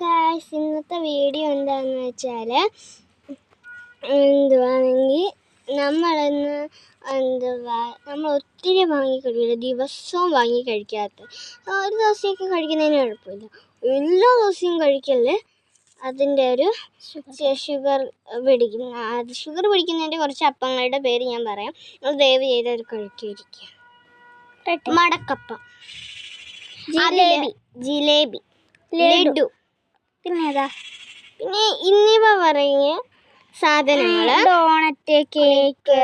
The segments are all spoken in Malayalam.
ഗായ്സ്, ഇന്നത്തെ വീഡിയോ എന്താണെന്ന് വെച്ചാൽ എന്തുവാണെങ്കിൽ നമ്മളിന്ന് നമ്മൾ ഒത്തിരി വാങ്ങി കഴിക്കില്ല, ദിവസവും വാങ്ങി കഴിക്കാത്ത ഒരു ദിവസമൊക്കെ കഴിക്കുന്നതിന് കുഴപ്പമില്ല. എല്ലാ ദിവസവും കഴിക്കല്ലേ, അതിൻ്റെ ഒരു ഷുഗർ പിടിക്കും. അത് ഷുഗർ പിടിക്കുന്നതിൻ്റെ കുറച്ച് അപ്പങ്ങളുടെ പേര് ഞാൻ പറയാം, അത് ദയവ് ചെയ്ത് അത് കഴിക്കാതിരിക്കുക. മടക്കപ്പം, ജിലേബി, ലഡു, പിന്നെ ഇന്നിവ പറയുന്ന സാധനങ്ങൾ, ഡോണറ്റ്, കേക്ക്,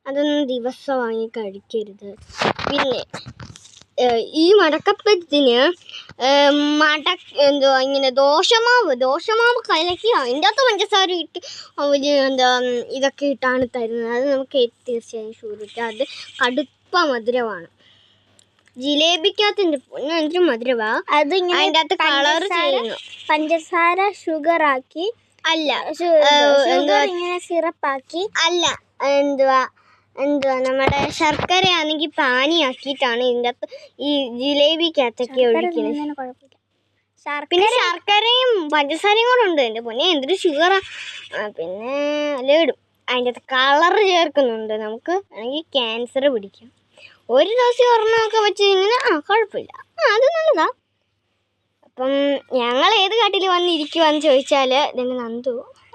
അതൊന്നും ദിവസം വാങ്ങി കഴിക്കരുത്. പിന്നെ ഈ മടക്കപ്പത്തിന് ഇങ്ങനെ ദോശമാവ് കലക്കി അതിൻ്റെ അകത്ത് പഞ്ചസാര ഇട്ട് ഇതൊക്കെ ഇട്ടാണ് തരുന്നത്. അത് നമുക്ക് തീർച്ചയായും ഷുഗർ അത് കടുപ്പ മധുരമാണ്. ജിലേബിക്കകത്ത് എന്തൊരു മധുരവാ, അത് അതിൻ്റെ അകത്ത് കളർ ചെയ്യുന്നു. പഞ്ചസാര ഷുഗർ ആക്കി അല്ല, ഇങ്ങനെ സിറപ്പാക്കി അല്ല, നമ്മുടെ ശർക്കരയാണെങ്കിൽ പാനിയാക്കിയിട്ടാണ് ഇതിൻ്റെ അകത്ത് ഈ ജിലേബിക്കകത്തൊക്കെ ഒഴിക്കുന്നത്. പിന്നെ ശർക്കരയും പഞ്ചസാരയും കൂടെ ഉണ്ട്. എൻ്റെ പൊന്നെ, എന്തൊരു ഷുഗറാ. പിന്നെ ലഡു, അതിൻ്റെ അകത്ത് കളർ ചേർക്കുന്നുണ്ട്. നമുക്ക് ആണെങ്കിൽ ക്യാൻസർ പിടിക്കും. ഒരു ദിവസം ഒരെണ്ണമൊക്കെ വെച്ച് ഇങ്ങനെ കുഴപ്പമില്ല, അത് നല്ലതാ. അപ്പം ഞങ്ങൾ ഏത് കാട്ടിൽ വന്നിരിക്കുവാന്ന് ചോദിച്ചാൽ, ഇതിൻ്റെ നന്ദു,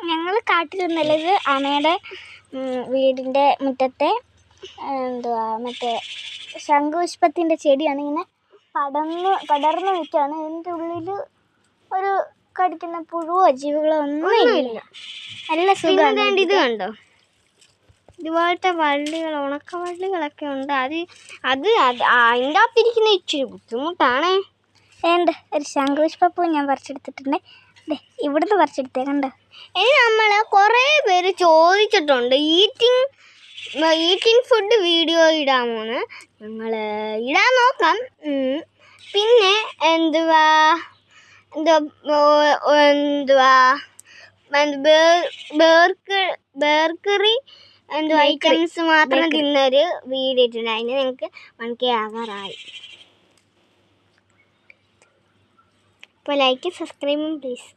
ഞങ്ങൾ കാട്ടിലൊന്നല്ലത് അമ്മയുടെ വീടിൻ്റെ മുറ്റത്തെ മറ്റേ ശംഖുപുഷ്പത്തിൻ്റെ ചെടിയാണ്. ഇങ്ങനെ പടർന്ന് നിൽക്കുകയാണ്. ഇതിൻ്റെ ഉള്ളിൽ ഒരു കടിക്കുന്ന പുഴുവോ ജീവികളോ ഒന്നുമില്ല. നല്ല സുഖമാണ്. ഇത് കണ്ടോ, ഇതുപോലത്തെ വള്ളികൾ, ഉണക്കവള്ളികളൊക്കെ ഉണ്ട്. അത് അതിൻ്റെ അകത്തിരിക്കുന്ന ഇച്ചിരി ബുദ്ധിമുട്ടാണ്. ഒരു ശംഖുപുഷ്പപ്പൂ ഞാൻ പറിച്ചെടുത്തിട്ടുണ്ട്. ഇവിടുന്ന് പറിച്ചെടുത്തേ കണ്ടോ. ഇനി നമ്മൾ കുറേ പേര് ചോദിച്ചിട്ടുണ്ട് ഈറ്റിംഗ് ഫുഡ് വീഡിയോ ഇടാമോന്ന്. ഞങ്ങൾ ഇടാൻ നോക്കാം. പിന്നെ ബേക്കറി ഐറ്റംസ് മാത്രം തിന്നൊരു വീഡിയോ ഇട്ടിട്ടുണ്ട്. അതിന് നിങ്ങൾക്ക് 1K ആകാറായി. അപ്പോൾ ലൈക്ക്, സബ്സ്ക്രൈബും പ്ലീസ്.